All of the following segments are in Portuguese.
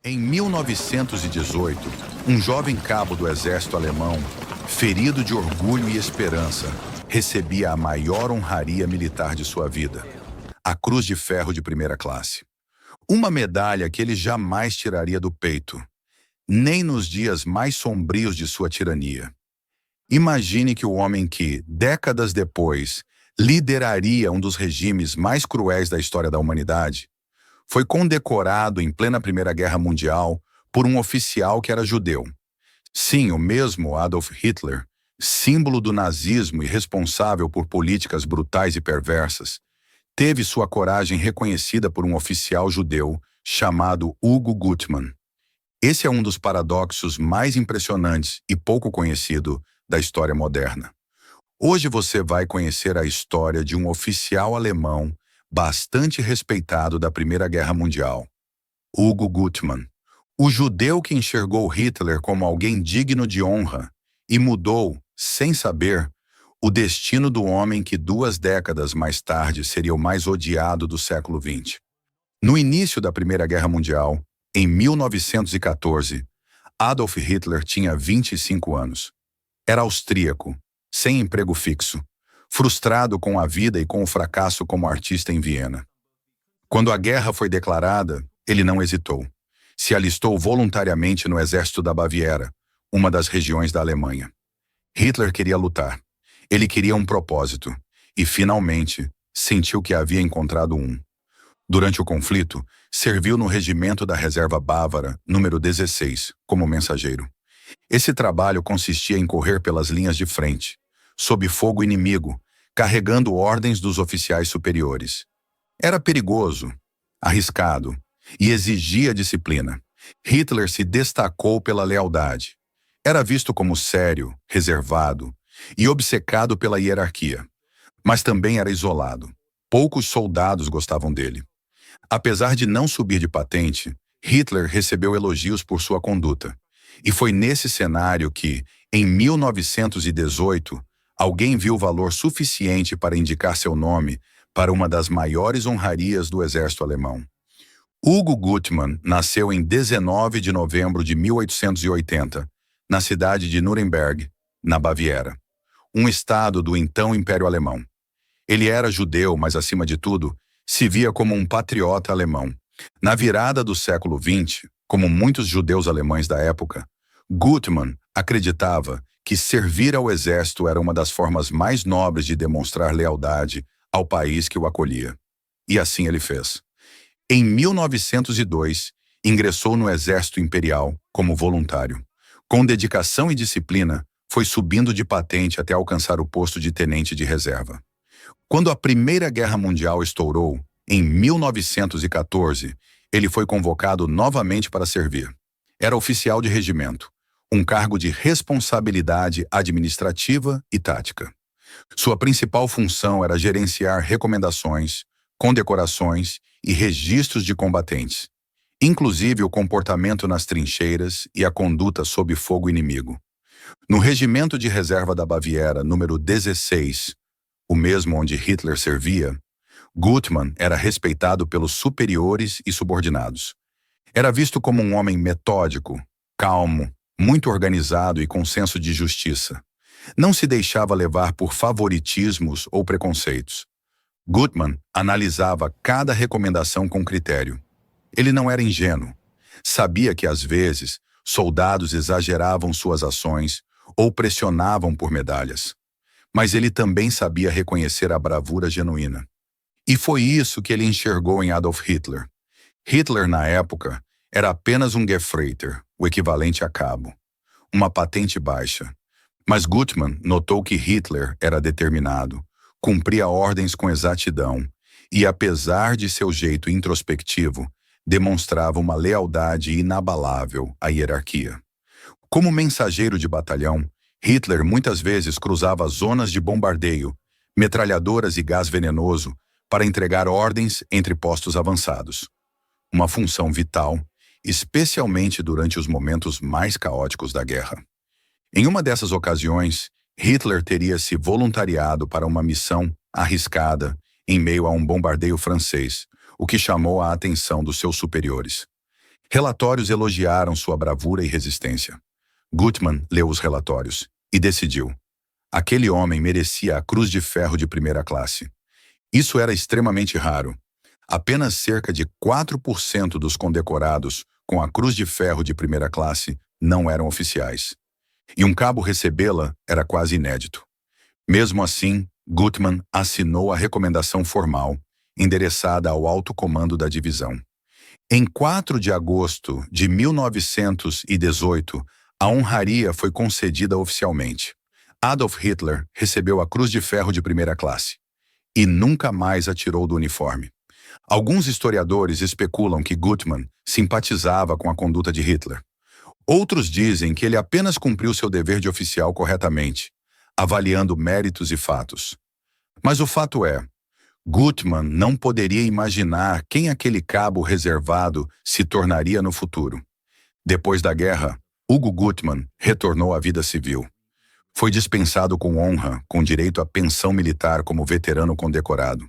Em 1918, um jovem cabo do exército alemão, ferido de orgulho e esperança, recebia a maior honraria militar de sua vida, a Cruz de Ferro de primeira classe. Uma medalha que ele jamais tiraria do peito, nem nos dias mais sombrios de sua tirania. Imagine que o homem que, décadas depois, lideraria um dos regimes mais cruéis da história da humanidade, foi condecorado em plena Primeira Guerra Mundial por um oficial que era judeu. Sim, o mesmo Adolf Hitler, símbolo do nazismo e responsável por políticas brutais e perversas, teve sua coragem reconhecida por um oficial judeu chamado Hugo Gutmann. Esse é um dos paradoxos mais impressionantes e pouco conhecido da história moderna. Hoje você vai conhecer a história de um oficial alemão bastante respeitado da Primeira Guerra Mundial, Hugo Gutmann, o judeu que enxergou Hitler como alguém digno de honra e mudou, sem saber, o destino do homem que 2 décadas mais tarde seria o mais odiado do século XX. No início da Primeira Guerra Mundial, em 1914, Adolf Hitler tinha 25 anos. Era austríaco, sem emprego fixo, frustrado com a vida e com o fracasso como artista em Viena. Quando a guerra foi declarada, ele não hesitou. Se alistou voluntariamente no exército da Baviera, uma das regiões da Alemanha. Hitler queria lutar. Ele queria um propósito. E, finalmente, sentiu que havia encontrado um. Durante o conflito, serviu no regimento da Reserva Bávara, número 16, como mensageiro. Esse trabalho consistia em correr pelas linhas de frente, sob fogo inimigo, carregando ordens dos oficiais superiores. Era perigoso, arriscado e exigia disciplina. Hitler se destacou pela lealdade. Era visto como sério, reservado e obcecado pela hierarquia. Mas também era isolado. Poucos soldados gostavam dele. Apesar de não subir de patente, Hitler recebeu elogios por sua conduta. E foi nesse cenário que, em 1918, alguém viu valor suficiente para indicar seu nome para uma das maiores honrarias do exército alemão. Hugo Gutmann nasceu em 19 de novembro de 1880, na cidade de Nuremberg, na Baviera, um estado do então Império Alemão. Ele era judeu, mas, acima de tudo, se via como um patriota alemão. Na virada do século XX, como muitos judeus alemães da época, Gutmann acreditava que servir ao exército era uma das formas mais nobres de demonstrar lealdade ao país que o acolhia. E assim ele fez. Em 1902, ingressou no Exército Imperial como voluntário. Com dedicação e disciplina, foi subindo de patente até alcançar o posto de tenente de reserva. Quando a Primeira Guerra Mundial estourou, em 1914, ele foi convocado novamente para servir. Era oficial de regimento, um cargo de responsabilidade administrativa e tática. Sua principal função era gerenciar recomendações, condecorações e registros de combatentes, inclusive o comportamento nas trincheiras e a conduta sob fogo inimigo. No Regimento de Reserva da Baviera, número 16, o mesmo onde Hitler servia, Gutmann era respeitado pelos superiores e subordinados. Era visto como um homem metódico, calmo, muito organizado e com senso de justiça. Não se deixava levar por favoritismos ou preconceitos. Gutmann analisava cada recomendação com critério. Ele não era ingênuo. Sabia que, às vezes, soldados exageravam suas ações ou pressionavam por medalhas. Mas ele também sabia reconhecer a bravura genuína. E foi isso que ele enxergou em Adolf Hitler. Hitler, na época, era apenas um Gefreiter, o equivalente a cabo, uma patente baixa. Mas Gutmann notou que Hitler era determinado, cumpria ordens com exatidão e, apesar de seu jeito introspectivo, demonstrava uma lealdade inabalável à hierarquia. Como mensageiro de batalhão, Hitler muitas vezes cruzava zonas de bombardeio, metralhadoras e gás venenoso para entregar ordens entre postos avançados. Uma função vital, especialmente durante os momentos mais caóticos da guerra. Em uma dessas ocasiões, Hitler teria se voluntariado para uma missão arriscada em meio a um bombardeio francês, o que chamou a atenção dos seus superiores. Relatórios elogiaram sua bravura e resistência. Gutmann leu os relatórios e decidiu: aquele homem merecia a Cruz de Ferro de primeira classe. Isso era extremamente raro. Apenas cerca de 4% dos condecorados com a Cruz de Ferro de primeira classe não eram oficiais. E um cabo recebê-la era quase inédito. Mesmo assim, Gutmann assinou a recomendação formal, endereçada ao alto comando da divisão. Em 4 de agosto de 1918, a honraria foi concedida oficialmente. Adolf Hitler recebeu a Cruz de Ferro de primeira classe e nunca mais a tirou do uniforme. Alguns historiadores especulam que Gutmann simpatizava com a conduta de Hitler. Outros dizem que ele apenas cumpriu seu dever de oficial corretamente, avaliando méritos e fatos. Mas o fato é, Gutmann não poderia imaginar quem aquele cabo reservado se tornaria no futuro. Depois da guerra, Hugo Gutmann retornou à vida civil. Foi dispensado com honra, com direito à pensão militar como veterano condecorado.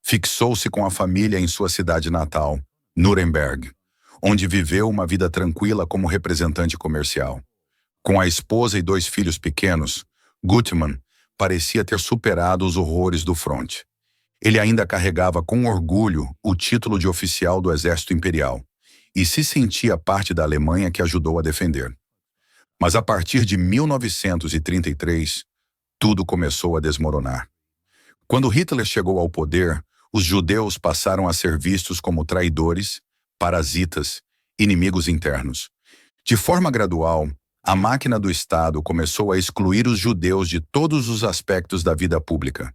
Fixou-se com a família em sua cidade natal, Nuremberg, onde viveu uma vida tranquila como representante comercial. Com a esposa e 2 filhos pequenos, Gutmann parecia ter superado os horrores do fronte. Ele ainda carregava com orgulho o título de oficial do Exército Imperial e se sentia parte da Alemanha que ajudou a defender. Mas a partir de 1933, tudo começou a desmoronar. Quando Hitler chegou ao poder, os judeus passaram a ser vistos como traidores, parasitas, inimigos internos. De forma gradual, a máquina do Estado começou a excluir os judeus de todos os aspectos da vida pública.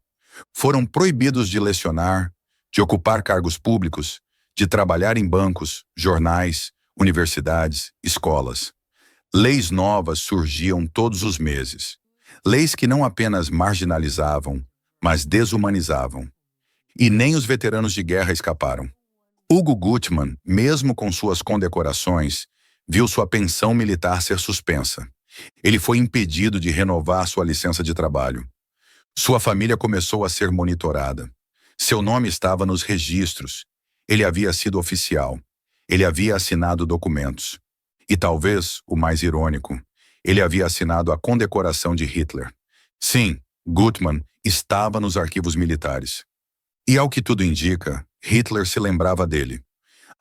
Foram proibidos de lecionar, de ocupar cargos públicos, de trabalhar em bancos, jornais, universidades, escolas. Leis novas surgiam todos os meses. Leis que não apenas marginalizavam, mas desumanizavam. E nem os veteranos de guerra escaparam. Hugo Gutmann, mesmo com suas condecorações, viu sua pensão militar ser suspensa. Ele foi impedido de renovar sua licença de trabalho. Sua família começou a ser monitorada. Seu nome estava nos registros. Ele havia sido oficial. Ele havia assinado documentos. E talvez, o mais irônico, ele havia assinado a condecoração de Hitler. Sim, Gutmann estava nos arquivos militares. E ao que tudo indica, Hitler se lembrava dele.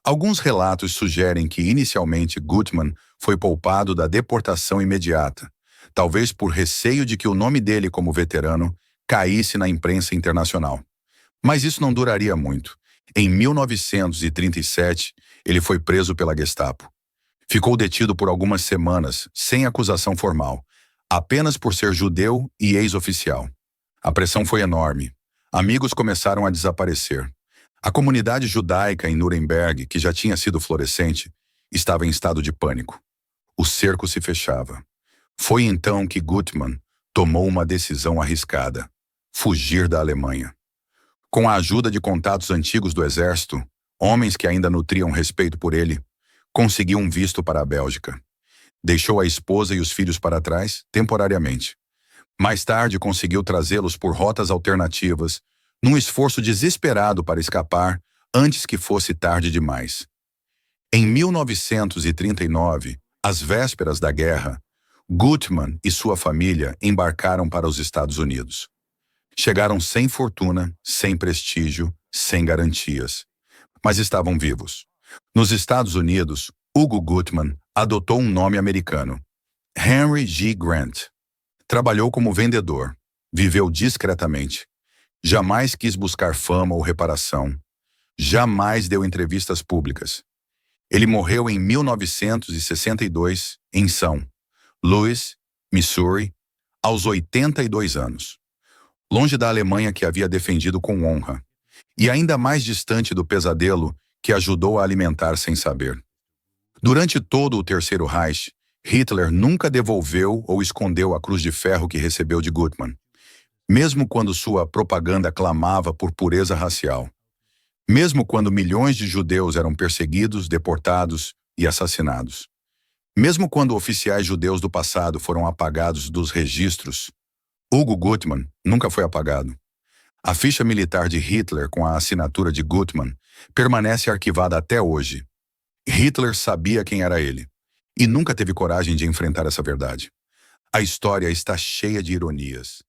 Alguns relatos sugerem que inicialmente Gutmann foi poupado da deportação imediata, talvez por receio de que o nome dele como veterano caísse na imprensa internacional. Mas isso não duraria muito. Em 1937, ele foi preso pela Gestapo. Ficou detido por algumas semanas, sem acusação formal, apenas por ser judeu e ex-oficial. A pressão foi enorme. Amigos começaram a desaparecer. A comunidade judaica em Nuremberg, que já tinha sido florescente, estava em estado de pânico. O cerco se fechava. Foi então que Gutmann tomou uma decisão arriscada: fugir da Alemanha. Com a ajuda de contatos antigos do exército, homens que ainda nutriam respeito por ele, conseguiu um visto para a Bélgica. Deixou a esposa e os filhos para trás, temporariamente. Mais tarde conseguiu trazê-los por rotas alternativas, num esforço desesperado para escapar antes que fosse tarde demais. Em 1939, às vésperas da guerra, Gutmann e sua família embarcaram para os Estados Unidos. Chegaram sem fortuna, sem prestígio, sem garantias. Mas estavam vivos. Nos Estados Unidos, Hugo Gutmann adotou um nome americano: Henry G. Grant. Trabalhou como vendedor, viveu discretamente. Jamais quis buscar fama ou reparação. Jamais deu entrevistas públicas. Ele morreu em 1962, em São Louis, Missouri, aos 82 anos. Longe da Alemanha que havia defendido com honra, e ainda mais distante do pesadelo que ajudou a alimentar sem saber. Durante todo o Terceiro Reich, Hitler nunca devolveu ou escondeu a cruz de ferro que recebeu de Gutmann, mesmo quando sua propaganda clamava por pureza racial. Mesmo quando milhões de judeus eram perseguidos, deportados e assassinados. Mesmo quando oficiais judeus do passado foram apagados dos registros, Hugo Gutmann nunca foi apagado. A ficha militar de Hitler com a assinatura de Gutmann permanece arquivada até hoje. Hitler sabia quem era ele e nunca teve coragem de enfrentar essa verdade. A história está cheia de ironias.